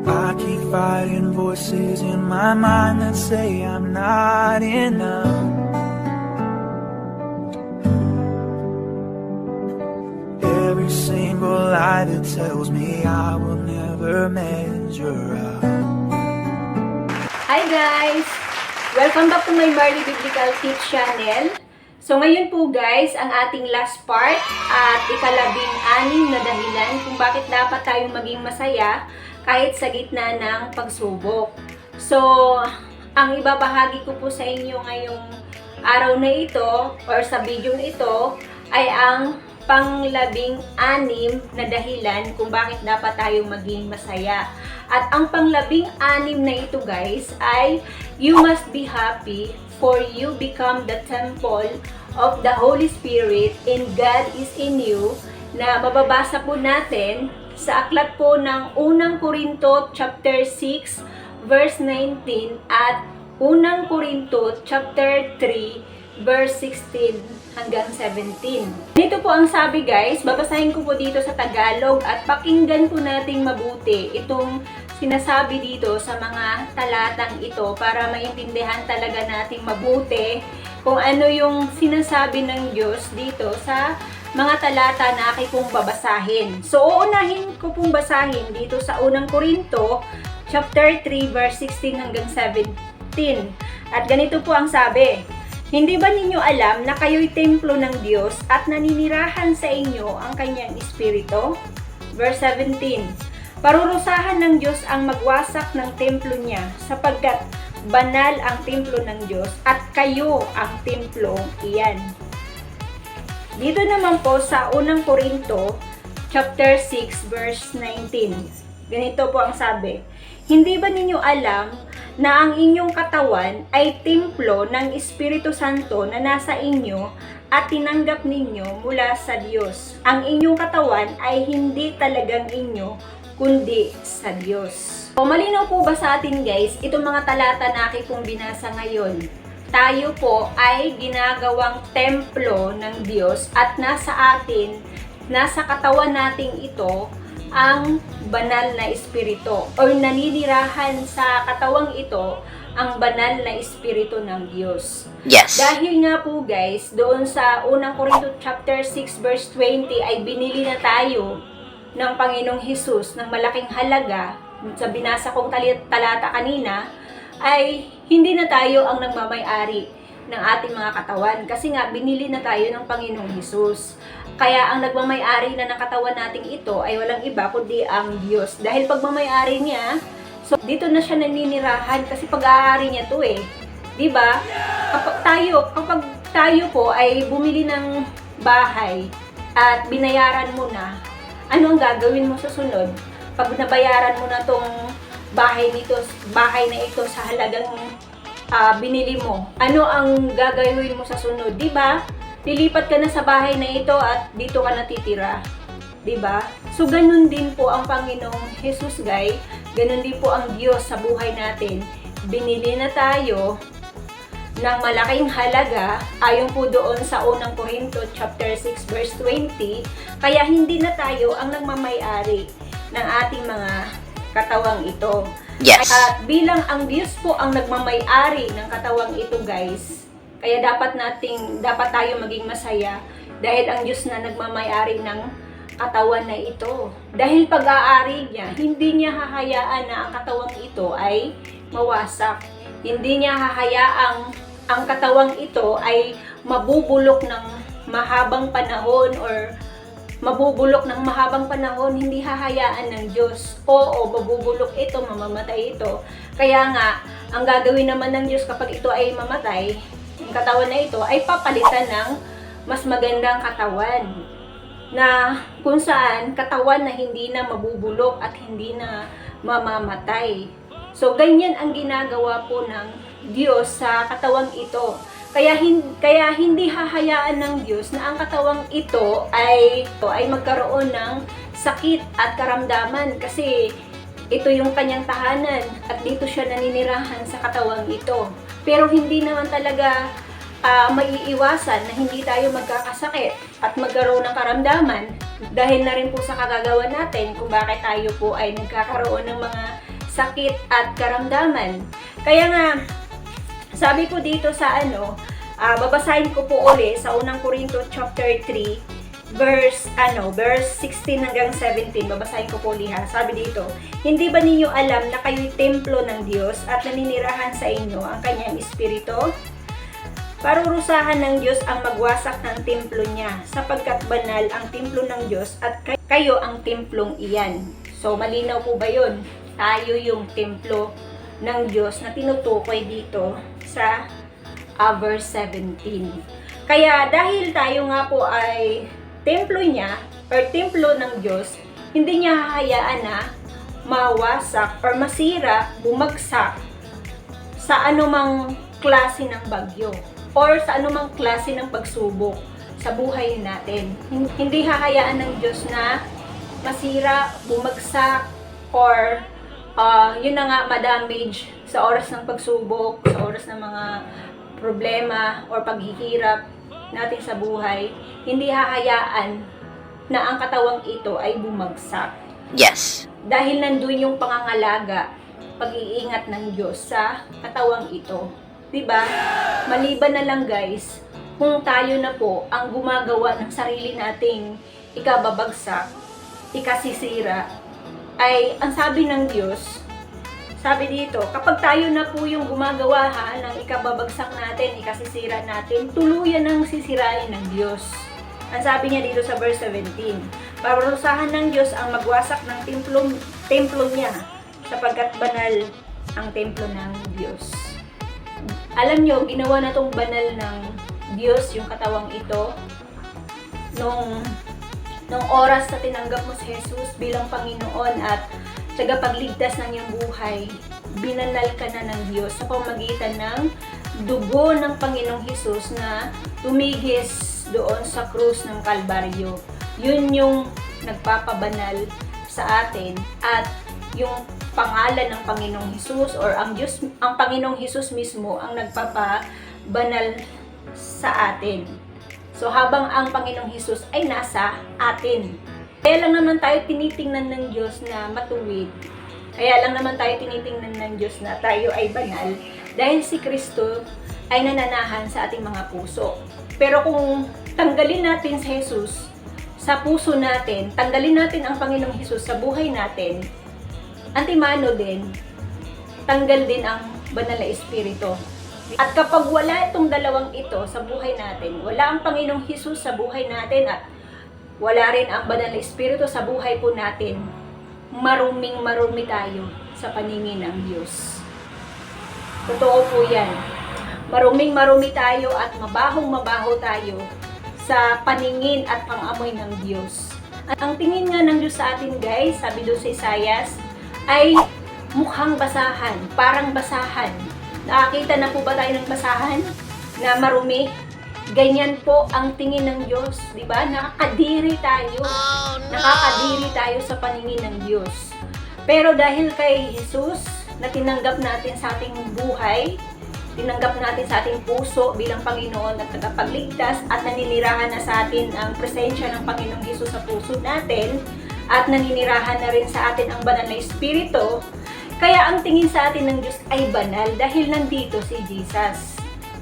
I keep fighting voices in my mind that say I'm not enough. Every single lie that tells me I will never measure up. Hi guys! Welcome back to my Marley Biblical Tips channel. So ngayon po guys, ang ating last part at ikalabing-anim na dahilan kung bakit dapat tayong maging masaya kahit sa gitna ng pagsubok. So, ang ibabahagi ko po sa inyo ngayong araw na ito or sa video na ito ay ang panglabing-anim na dahilan kung bakit dapat tayong maging masaya. At ang panglabing-anim na ito guys ay you must be happy for you become the temple of the Holy Spirit and God is in you, na mababasa po natin sa aklat po ng unang Korinto chapter 6 verse 19 at unang Korinto chapter 3 verse 16 hanggang 17. Dito po ang sabi guys, babasahin ko po dito sa Tagalog at pakinggan po nating mabuti itong sinasabi dito sa mga talatang ito para maintindihan talaga nating mabuti kung ano yung sinasabi ng Diyos dito sa mga talata na aking pong babasahin. So, uunahin ko pong basahin dito sa unang Korinto chapter 3 verse 16 hanggang 17. At ganito po ang sabi, hindi ba ninyo alam na kayo'y templo ng Diyos at naninirahan sa inyo ang kanyang espiritu? Verse 17, parurusahan ng Diyos ang magwasak ng templo niya sapagkat banal ang templo ng Diyos at kayo ang templo iyan. Dito naman po sa unang Korinto chapter 6 verse 19. Ganito po ang sabi, hindi ba ninyo alam na ang inyong katawan ay templo ng Espiritu Santo na nasa inyo at tinanggap ninyo mula sa Diyos? Ang inyong katawan ay hindi talagang inyo, kundi sa Diyos. So, malinaw po ba sa atin guys, itong mga talata na aking pong binasa ngayon? Tayo po ay ginagawang templo ng Diyos at nasa atin, nasa katawan nating ito, ang banal na espiritu o naninirahan sa katawang ito ang banal na espiritu ng Diyos. Yes. Dahil nga po guys, doon sa unang Korinto chapter 6 verse 20 ay binili na tayo ng Panginoong Hesus ng malaking halaga. Sa binasa kong talata kanina ay hindi na tayo ang nagmamay-ari ng ating mga katawan kasi nga binili na tayo ng Panginoong Hesus. Kaya ang nagmamay-ari na ng katawan nating ito ay walang iba kundi ang Diyos. Dahil pagmamay-ari niya, so dito na siya naninirahan kasi pag-aari niya to eh. 'Di ba? Kapag tayo po ay bumili ng bahay at binayaran mo na, ano ang gagawin mo sa sunod? Pag nabayaran mo na tong bahay na ito sa halagang binili mo, ano ang gagawin mo sa sunod? 'Di ba? Lilipat ka na sa bahay na ito at dito ka natitira. 'Di ba? So ganun din po ang Panginoong Hesus, guys. Ganun din po ang Diyos sa buhay natin. Binili na tayo ng malaking halaga ayon po doon sa unang Korinto chapter 6 verse 20. Kaya hindi na tayo ang nagmamay-ari ng ating mga katawang ito. Yes. At bilang ang Diyos po ang nagmamay-ari ng katawang ito guys, kaya dapat tayo maging masaya dahil ang Diyos na nagmamay-ari ng katawan na ito. Dahil pag-aari niya, hindi niya hahayaan na ang katawang ito ay mawasak. Hindi niya hahayaang ang katawang ito ay mabubulok ng mahabang panahon or mabubulok ng mahabang panahon, hindi hahayaan ng Diyos. Oo, mabubulok ito, mamamatay ito. Kaya nga, ang gagawin naman ng Diyos kapag ito ay mamatay, ang katawan na ito ay papalitan ng mas magandang katawan. Na kung saan, katawan na hindi na mabubulok at hindi na mamamatay. So, ganyan ang ginagawa po ng Diyos sa katawang ito. Kaya hindi hahayaan ng Diyos na ang katawang ito ay magkaroon ng sakit at karamdaman kasi ito yung kanyang tahanan at dito siya naninirahan sa katawang ito. Pero hindi naman talaga maiiwasan na hindi tayo magkakasakit at magkaroon ng karamdaman dahil na rin po sa kagagawa natin kung bakit tayo po ay nagkakaroon ng mga sakit at karamdaman. Kaya nga, sabi ko dito sa babasahin ko po uli sa unang Korinto chapter 3, verse 16 hanggang 17. Babasahin ko po uli ha. Sabi dito, hindi ba ninyo alam na kayo'y templo ng Diyos at naninirahan sa inyo ang kanyang espiritu? Parurusahan ng Diyos ang magwasak ng templo niya, sapagkat banal ang templo ng Diyos at kayo ang templong iyan. So, malinaw po ba yun? Tayo yung templo ng Diyos na tinutukoy dito sa verse 17. Kaya dahil tayo nga po ay templo niya or templo ng Diyos, hindi niya hahayaan na mawasak or masira, bumagsak sa anumang klase ng bagyo or sa anumang klase ng pagsubok sa buhay natin. Hindi hahayaan ng Diyos na masira, bumagsak, or yun na nga, madamage sa oras ng pagsubok, sa oras ng mga problema or paghihirap natin sa buhay. Hindi hahayaan na ang katawang ito ay bumagsak. Yes. Dahil nandun yung pangangalaga, pag-iingat ng Diyos sa katawang ito. Diba? Maliban na lang guys, kung tayo na po ang gumagawa ng sarili nating ikababagsak, ikasisira, ay ang sabi ng Diyos, sabi dito, kapag tayo na po yung gumagawa ng ikababagsak natin, ikasisira natin, tuluyan ang sisirain ng Diyos. Ang sabi niya dito sa verse 17, parurusahan ng Diyos ang magwasak ng templo niya, sapagkat banal ang templo ng Diyos. Alam nyo, ginawa na tong banal ng Diyos, yung katawang ito, nung oras na tinanggap mo si Jesus bilang Panginoon at tagapagligtas ng iyong buhay, binanal ka na ng Diyos sa pamamagitan ng dugo ng Panginoong Jesus na tumigis doon sa krus ng Kalbaryo. Yun yung nagpapabanal sa atin at yung pangalan ng Panginoong Jesus or ang Panginoong Jesus mismo ang nagpapabanal sa atin. So habang ang Panginoong Jesus ay nasa atin, kaya lang naman tayo tinitingnan ng Diyos na matuwid. Kaya lang naman tayo tinitingnan ng Diyos na tayo ay banal dahil si Kristo ay nananahan sa ating mga puso. Pero kung tanggalin natin si Jesus sa puso natin, tanggalin natin ang Panginoong Jesus sa buhay natin, antimano din, tanggal din ang banal na espiritu. At kapag wala itong dalawang ito sa buhay natin, wala ang Panginoong Jesus sa buhay natin at wala rin ang banal na espiritu sa buhay po natin, marumi tayo sa paningin ng Diyos. Totoo po yan. Marumi tayo at mabaho tayo sa paningin at pangamoy ng Diyos. Ang tingin nga ng Diyos sa atin guys, sabi doon sa Isaias, ay mukhang basahan, parang basahan. Nakakita na po ba tayo ng basahan na marumi? Ganyan po ang tingin ng Diyos, di ba? Nakakadiri tayo. Nakakadiri tayo sa paningin ng Diyos. Pero dahil kay Jesus na tinanggap natin sa ating buhay, tinanggap natin sa ating puso bilang Panginoon at tagapagligtas at naninirahan na sa atin ang presensya ng Panginoong Jesus sa puso natin at naninirahan na rin sa atin ang banal na espiritu, kaya ang tingin sa atin ng Diyos ay banal dahil nandito si Jesus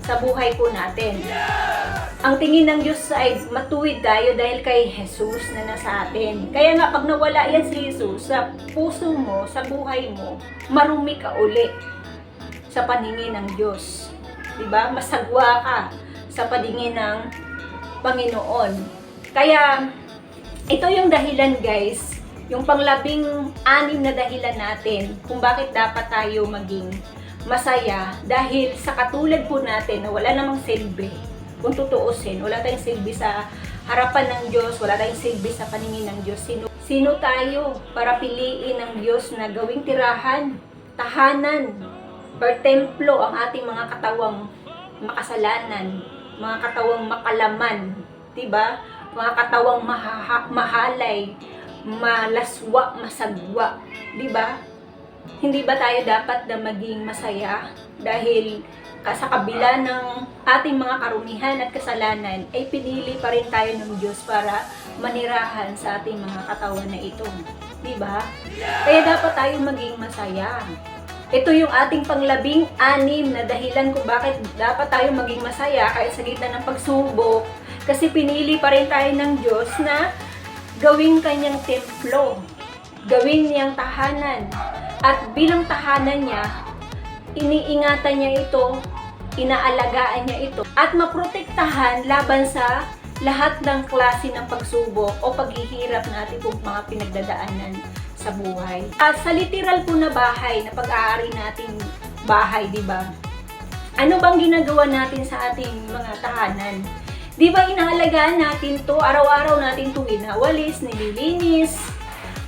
sa buhay po natin. Ang tingin ng Diyos ay matuwid tayo dahil kay Jesus na nasa atin. Kaya nga pag nawala yan si Jesus sa puso mo, sa buhay mo, marumi ka uli sa paningin ng Diyos. Diba? Masagwa ka sa paningin ng Panginoon. Kaya ito yung dahilan guys, yung pang-labing-anim na dahilan natin kung bakit dapat tayo maging masaya dahil sa katulad po natin na wala namang silbi. Kung tutuusin, wala tayong silbi sa harapan ng Diyos, wala tayong silbi sa paningin ng Diyos. Sino tayo para piliin ng Diyos na gawing tirahan, tahanan, or templo ang ating mga katawang makasalanan, mga katawang makalaman, diba? Mga katawang mahalay, malaswa, masagwa, diba? Hindi ba tayo dapat na maging masaya dahil sa kabila ng ating mga karumihan at kasalanan ay pinili pa rin tayo ng Diyos para manirahan sa ating mga katawan na ito. Di ba? Kaya dapat tayo maging masaya. Ito yung ating pang-16 na dahilan kung bakit dapat tayo maging masaya kahit sa gitna ng pagsubok. Kasi pinili pa rin tayo ng Diyos na gawing kanyang templo, gawing niyang tahanan. At bilang tahanan niya, iniingatan niya ito, inaalagaan niya ito, at maprotektahan laban sa lahat ng klase ng pagsubok o paghihirap natin kung mga pinagdadaanan sa buhay. Sa literal po na bahay, na pag-aari nating bahay, di ba? Ano bang ginagawa natin sa ating mga tahanan? Di ba inaalagaan natin to, araw-araw natin to winawalis, nililinis,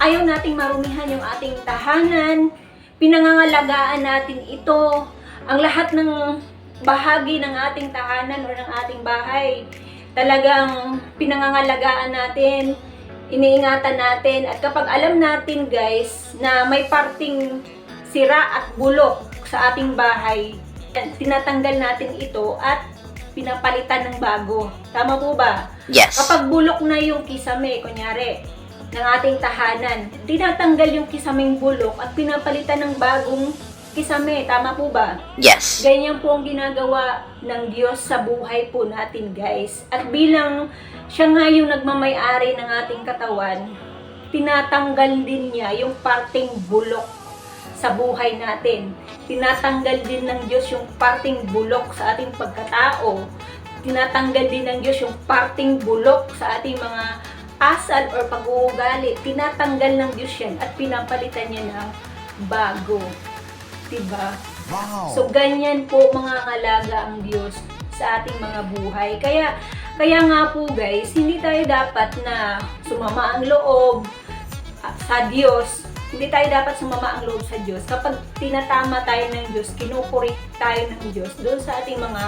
ayaw nating marumihan yung ating tahanan, pinangangalagaan natin ito, ang lahat ng bahagi ng ating tahanan o ng ating bahay, talagang pinangangalagaan natin, iniingatan natin. At kapag alam natin guys na may parting sira at bulok sa ating bahay, tinatanggal natin ito at pinapalitan ng bago. Tama po ba? Yes. Kapag bulok na yung kisame, kunyari, ng ating tahanan, tinatanggal yung kisameng bulok at pinapalitan ng bagong kisame. Tama po ba? Yes. Ganyan po ang ginagawa ng Diyos sa buhay po natin guys. At bilang siya nga yung nagmamay-ari ng ating katawan, tinatanggal din niya yung parting bulok sa buhay natin. Tinatanggal din ng Diyos yung parting bulok sa ating pagkatao. Tinatanggal din ng Diyos yung parting bulok sa ating mga asal or pag-uugali. Tinatanggal ng Diyos yan at pinapalitan niya ng bago. Diba? Wow. So, ganyan po mga ngalaga ang Diyos sa ating mga buhay. Kaya nga po guys, hindi tayo dapat na sumama ang loob sa Diyos. Hindi tayo dapat sumama ang loob sa Diyos. Kapag tinatama tayo ng Diyos, kinukurik tayo ng Diyos doon sa ating mga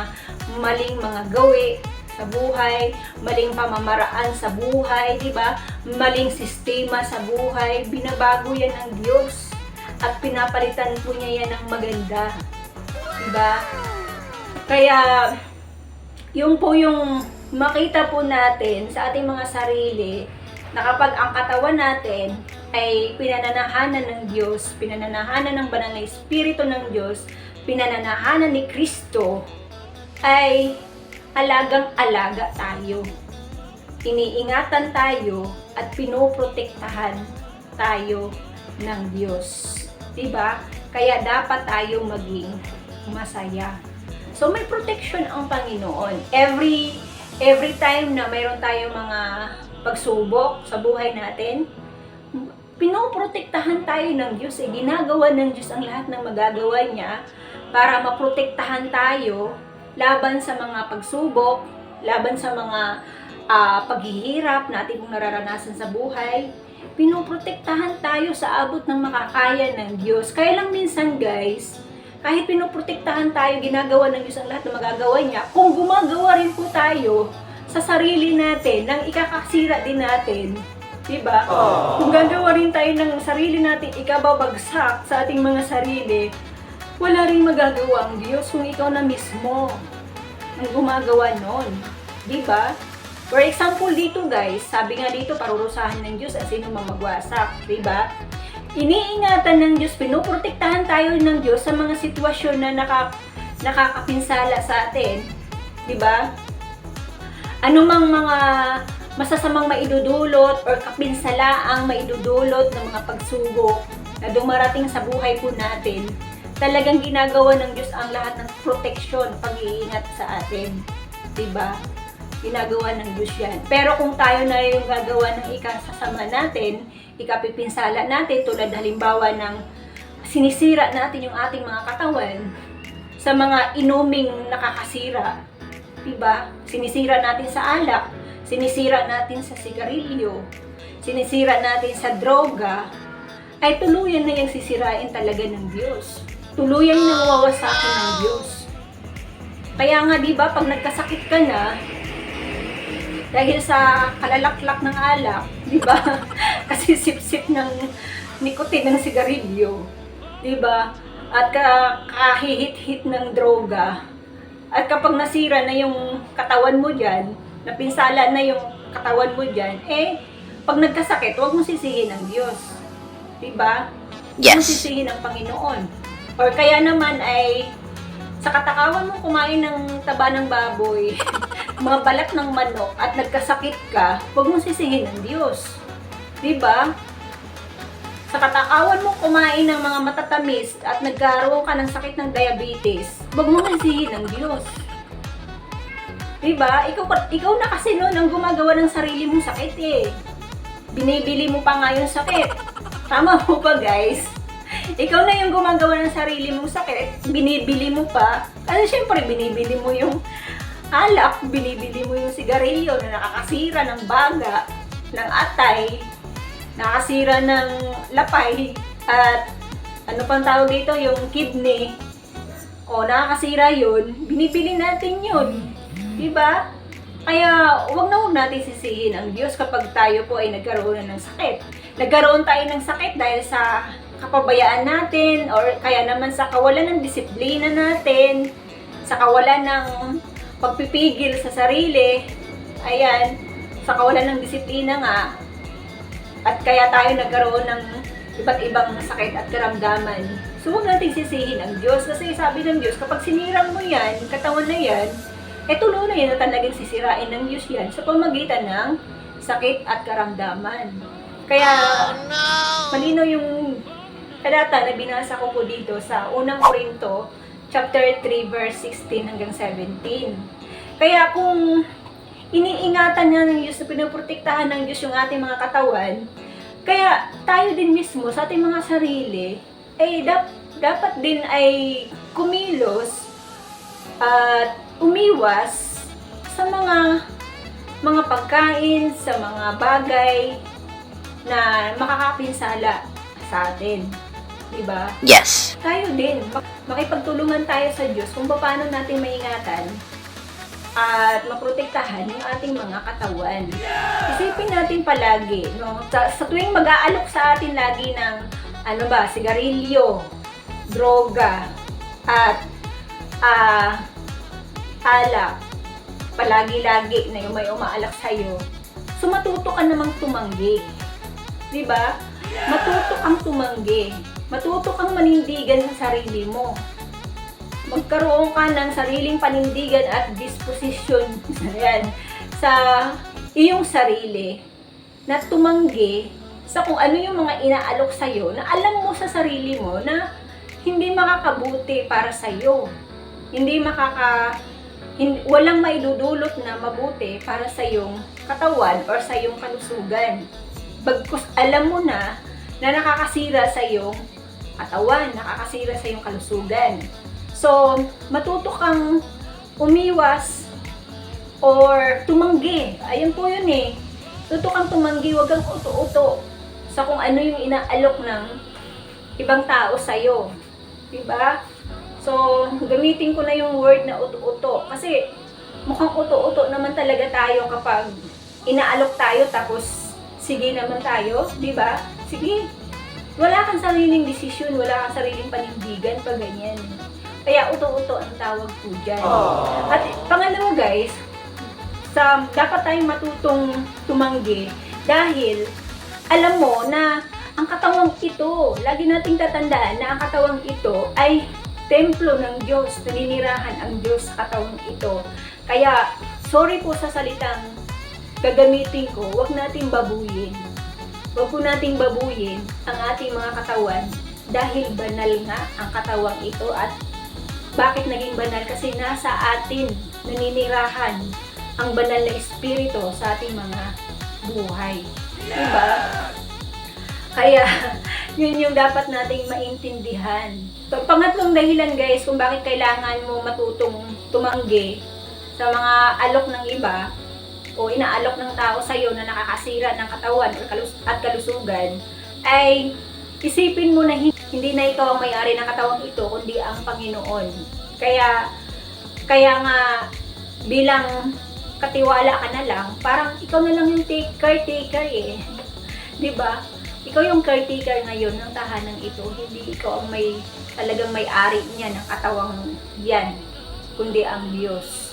maling mga gawi sa buhay, maling pamamaraan sa buhay, di ba? Maling sistema sa buhay, binabago yan ng Diyos. At pinapalitan po niya yan ng maganda. Diba? Kaya, yung po yung makita po natin sa ating mga sarili, na kapag ang katawan natin ay pinananahanan ng Diyos, pinananahanan ng banal na Espiritu ng Diyos, pinananahanan ni Kristo, ay alagang-alaga tayo. Iniingatan tayo at pinoprotektahan tayo ng Diyos. Diba? Kaya dapat tayo maging masaya. So may protection ang Panginoon. Every time na mayroon tayong mga pagsubok sa buhay natin, pinoprotektahan tayo ng Diyos. Ginagawa ng Diyos ang lahat ng magagawa niya para maprotektahan tayo laban sa mga pagsubok, laban sa mga paghihirap natin kung nararanasan sa buhay. Pinoprotektahan tayo sa abot ng makakaya ng Diyos. Kaya lang minsan guys, kahit pinoprotektahan tayo, ginagawa ng Diyos ang lahat na magagawa niya, kung gumagawa rin po tayo sa sarili natin, nang ikakasira din natin, diba? Kung gagawa rin tayo ng sarili natin, ikababagsak sa ating mga sarili, wala rin magagawa ang Diyos kung ikaw na mismo ang gumagawa nun. Diba? For example dito guys, sabi nga dito, parurusahan ng Diyos at sino mamagwasak, diba? Iniingatan ng Diyos, pinoprotektahan tayo ng Diyos sa mga sitwasyon na nakakapinsala sa atin, diba? Anumang mga masasamang maidudulot or kapinsalaang maidudulot ng mga pagsubok na dumarating sa buhay po natin, talagang ginagawa ng Diyos ang lahat ng proteksyon, pag-iingat sa atin, diba? Ginagawa ng Diyos yan. Pero kung tayo na yung gagawa ng ikasasama natin, ikapipinsala natin, tulad halimbawa ng sinisira natin yung ating mga katawan sa mga inuming nakakasira, diba? Sinisira natin sa alak, sinisira natin sa sigarilyo, sinisira natin sa droga, ay tuluyan na yung sisirain talaga ng Diyos. Tuluyan na wawasakin ng Diyos. Kaya nga diba, pag nagkasakit ka na, dahil sa kalalaklak ng alak, di ba? Kasi sip-sip ng nikotin ng sigarilyo, di ba? At kahihit-hit ng droga. At kapag nasira na yung katawan mo dyan, napinsala na yung katawan mo dyan, pag nagkasakit, huwag mo sisihin ng Diyos. Diba? Yes. Sisihin ang Panginoon. Or kaya naman ay sa katakawan mo kumain ng taba ng baboy, mga balat ng manok at nagkasakit ka, huwag mong sisihin ang Diyos. Diba? Sa katakawan mo kumain ng mga matatamis at nagkaroon ka ng sakit ng diabetes, huwag mong sisihin ang Diyos. Diba? Ikaw na kasi noon ang gumagawa ng sarili mong sakit eh. Binibili mo pa nga yung sakit. Tama mo ba guys? Ikaw na yung gumagawa ng sarili mong sakit, binibili mo pa. Kasi syempre binibili mo yung alak, binibili mo yung sigarilyo na nakakasira ng baga, ng atay, nakakasira ng lapay, at ano pang tawag dito, yung kidney. O nakakasira yun, binibili natin yun. Diba? Kaya huwag natin sisihin ang Diyos kapag tayo po ay nagkaroon ng sakit. Nagkaroon tayo ng sakit dahil sa kapabayaan natin or kaya naman sa kawalan ng disiplina natin, sa kawalan ng pagpipigil sa sarili, ayan, sa kawalan ng disiplina nga, at kaya tayo nagkaroon ng iba't ibang sakit at karamdaman. So huwag natin sisihin ang Diyos kasi sabi ng Diyos, kapag sinirang mo yan, katawan na yan, tuloy na yan na talagang sisirain ng Diyos yan sa pamagitan ng sakit at karamdaman. Kaya, malino yung talata na binasa ko po dito sa unang Korinto, chapter 3, verse 16 hanggang 17. Kaya kung iniingatan nga ng Diyos, pinoprotektahan ng Diyos yung ating mga katawan, kaya tayo din mismo sa ating mga sarili, dapat din ay kumilos at umiwas sa mga pagkain, sa mga bagay na makakapinsala sa atin. Diba? Yes. Tayo din, makipagtulungan tayo sa Diyos kung paano natin maingatan at maprotektahan yung ating mga katawan. Isipin natin palagi, no? Sa tuwing mag-aalok sa atin lagi ng sigarilyo, droga, at alak, palagi-lagi na yung may umaalak sa'yo, so matuto ka namang tumanggi. Diba? Matuto kang tumanggi. Matuto kang manindigan sa sarili mo. Magkaroon ka ng sariling panindigan at disposisyon sa iyong sarili na tumanggi sa kung ano yung mga inaalok sa'yo na alam mo sa sarili mo na hindi makakabuti para sa'yo. Walang maidudulot na mabuti para sa iyong katawan or sa iyong kalusugan. Bagkus alam mo na nakakasira sa iyong katawan, nakakasira sa iyong kalusugan. So, matuto kang umiwas or tumanggi. Ayun po yun eh. Tuto kang tumanggi, wag kang uto-uto sa kung ano yung inaalok ng ibang tao sa'yo. Diba? So, gamitin ko na yung word na uto-uto. Kasi, mukhang uto-uto naman talaga tayo kapag inaalok tayo tapos sige naman tayo. Diba? Sige. Wala kang sariling desisyon, wala kang sariling panindigan pag ganyan. Kaya uto-uto ang tawag po dyan. At pangalawa guys, dapat tayong matutong tumanggi dahil alam mo na ang katawang ito, lagi nating tatandaan na ang katawang ito ay templo ng Diyos, naninirahan ang Diyos sa katawang ito. Kaya, sorry po sa salitang gagamitin ko, huwag nating babuyin. Huwag po nating babuyin ang ating mga katawan dahil banal nga ang katawang ito. At bakit naging banal? Kasi nasa atin naninirahan ang banal na espiritu sa ating mga buhay. Diba? Kaya, yun yung dapat nating maintindihan. So, pangatlong dahilan guys kung bakit kailangan mo matutong tumanggi sa mga alok ng iba o inaalok ng tao sa'yo na nakakasira ng katawan at kalusugan, ay isipin mo na hindi na ikaw ang may-ari ng katawang ito, kundi ang Panginoon. Kaya nga, bilang katiwala ka na lang, parang ikaw na lang yung caretaker eh. Diba? Ikaw yung caretaker ngayon ng tahanan ito, hindi ikaw ang talagang may-ari niya ng katawang yan, kundi ang Diyos.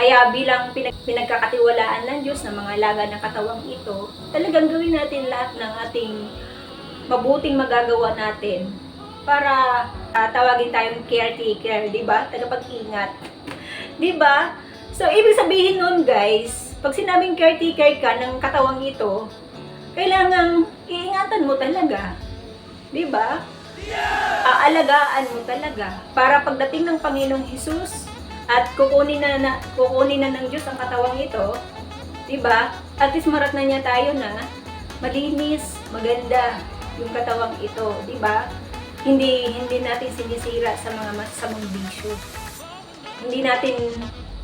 Kaya bilang pinagkakatiwalaan ng Diyos ng mga laga ng katawang ito, talagang gawin natin lahat ng ating mabuting magagawa natin para tawagin tayong caretaker, di ba? Tagapag-ingat. Di ba? So, ibig sabihin nun guys, pag sinabing caretaker ka ng katawang ito, kailangang iingatan mo talaga. Di ba? Aalagaan mo talaga para pagdating ng Panginoong Hesus at kukunin na ng Diyos ang katawang ito, 'di ba? At least marat na niya tayo na malinis, maganda yung katawang ito, 'di ba? Hindi natin sinisira sa mga masasamang bisyo.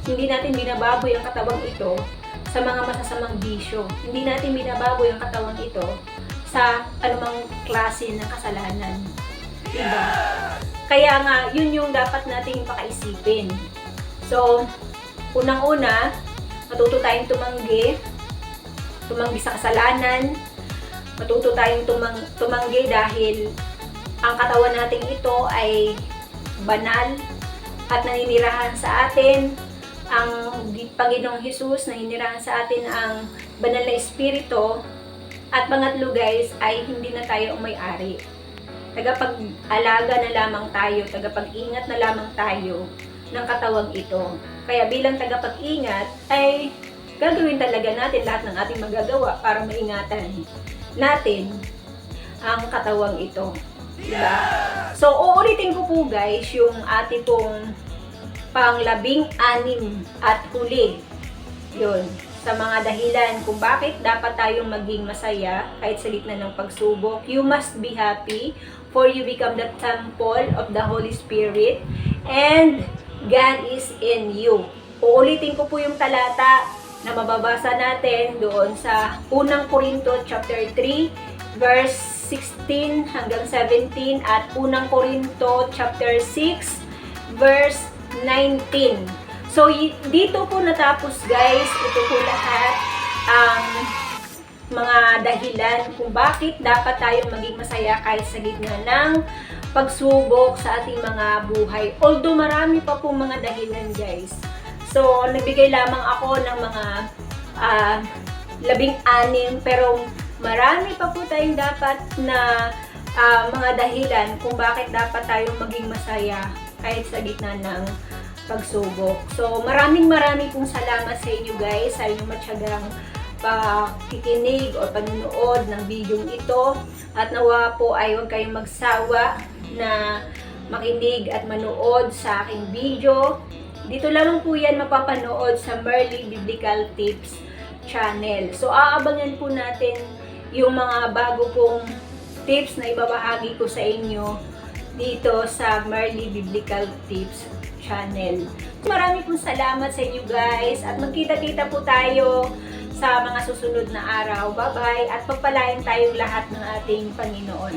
Hindi natin binababoy ang katawang ito sa mga masasamang bisyo. Hindi natin binababoy ang katawang ito sa anumang klase ng kasalanan. Diba? Kaya nga, yun yung dapat nating pakaisipin. So, unang-una, matuto tayong tumanggi sa kasalanan, matuto tayong tumanggi dahil ang katawan nating ito ay banal at naninirahan sa atin. Ang Panginoong Hesus, naninirahan sa atin ang banal na Espiritu. At pangatlo guys, ay hindi na tayo ang may-ari. Tagapag-alaga na lamang tayo, tagapag-ingat na lamang tayo ng katawang ito. Kaya bilang tagapag-ingat, ay gagawin talaga natin lahat ng ating magagawa para maingatan natin ang katawang ito. Diba? So, uulitin ko po guys, yung ating pong pang-16 at huli. Yun. Sa mga dahilan kung bakit dapat tayong maging masaya kahit sa gitna ng pagsubok. You must be happy for you become the temple of the Holy Spirit and God is in you. Uulitin ko po yung talata na mababasa natin doon sa 1 Corinto chapter 3 verse 16 hanggang 17 at 1 Corinto chapter 6 verse 19. So, dito po natapos guys, ito po lahat ang mga dahilan kung bakit dapat tayong maging masaya kahit sa gitna ng pagsubok sa ating mga buhay. Although marami pa po mga dahilan guys. So, nagbigay lamang ako ng mga 16 pero marami pa po tayong dapat na mga dahilan kung bakit dapat tayong maging masaya kahit sa gitna ng pagsubok. So, maraming pong salamat sa inyo guys, sa inyong matyagang pakikinig o panunood ng video ito. At nawa po ay huwag kayong magsawa na makinig at manood sa aking video. Dito lamang po yan mapapanood sa Merly Biblical Tips channel. So, aabangan po natin yung mga bago pong tips na ibabahagi ko sa inyo dito sa Merly Biblical Tips channel. Marami pong salamat sa inyo guys at magkita-kita po tayo sa mga susunod na araw. Bye-bye at pagpalain tayong lahat ng ating Panginoon.